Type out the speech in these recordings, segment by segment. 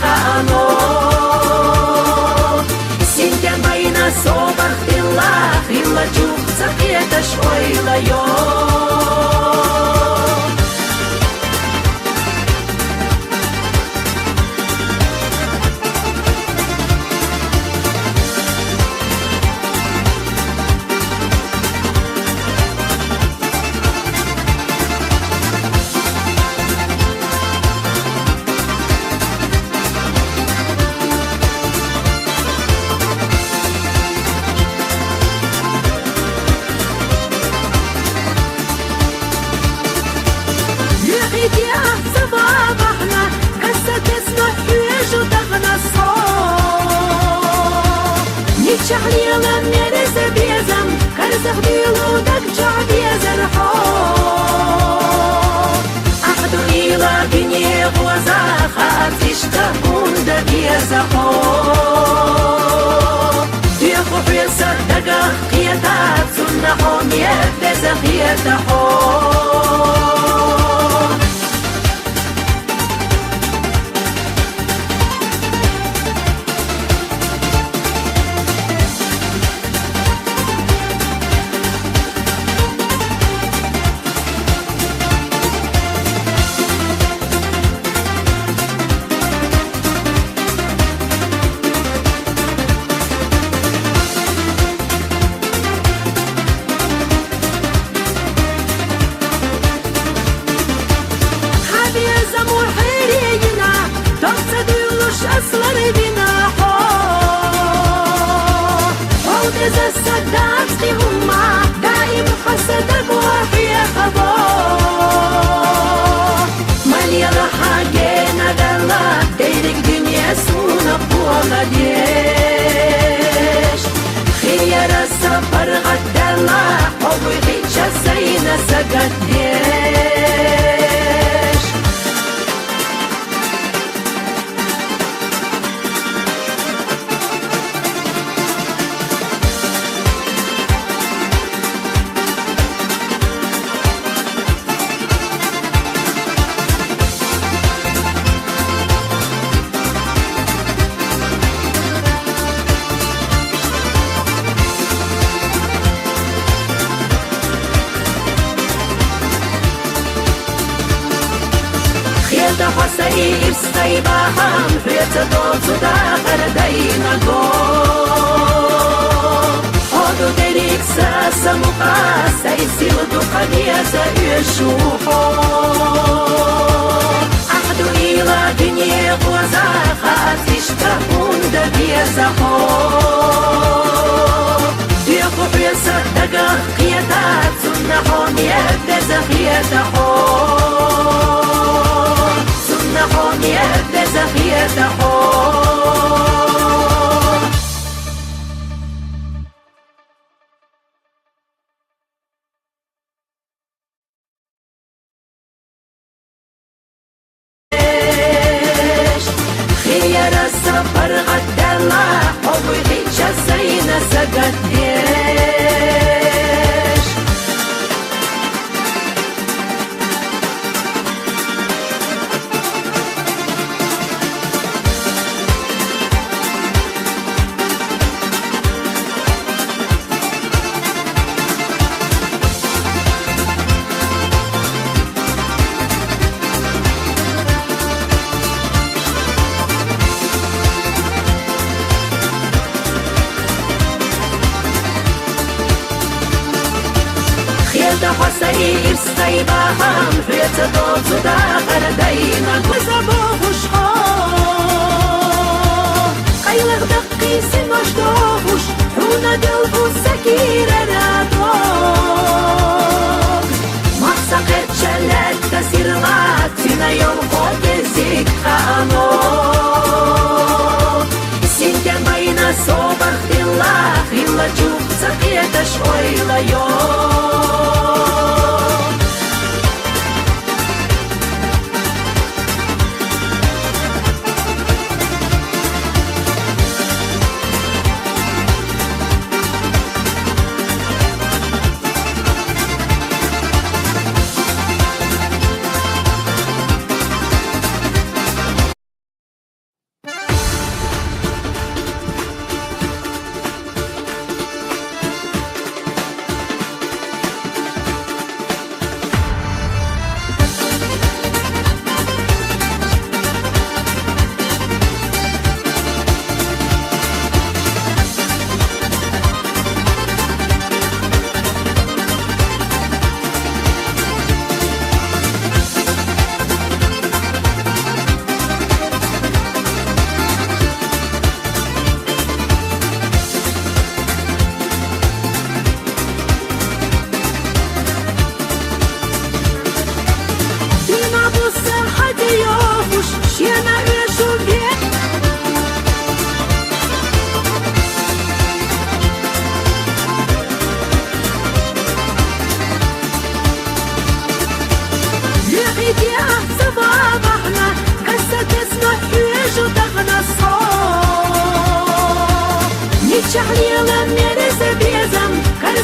חאנו סינתם בינה סובך תלך אילה ג'וך צחית שוי ליום شحليلا نرس بيزم كرسخ بيلو دك شعبي زرحو أحدو إلى بني غوزاخات يشتهون دبيزحو يخو في صدقه قيادات سنحهم يبزخ يتحو Baham Feta dozu da Karadayna go Odu derik sa samuqa Saysil du qadiya sa yushuho Ahdu ila binye gwazaqa Tishtahun da biyazaho Diyaku fiyasa daga qiyadat Sunnahon yabdaza qiyataho نحن يبدأ زخيته خير السفر غد الله حبي شسينا سقط حسيب سيبهم في تدوز داخل دينا وزبوه شخوش قيلغ دقي سمش دوش هنا قلبو سكير رادوك ما سقط شلت تسير غات فينا يوم قد زيك خانو سنتين بين صوبر خلاف إلا جوب سقيت شوي ليوم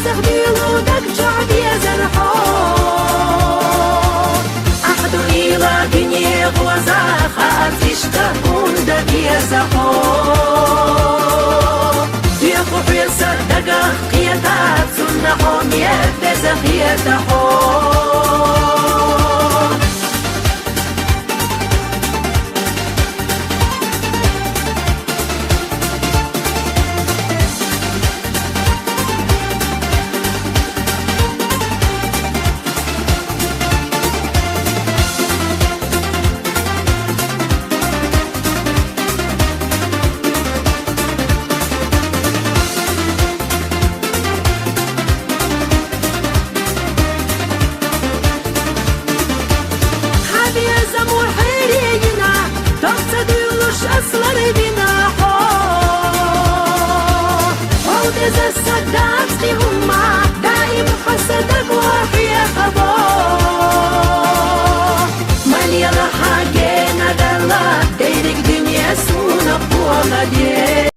زغبيلو دك جعبي زرحو أحدو إيلا جنيه وزاخا تشتهون دبي زحو يخو حيسا دقا قيادات سنحهم يبدز خياتحو أصلاً بنا حو دز الصدات لهم دائم حسدك وحيا خبا مليا حاجة ندلا ديرك دنيا سونا قوة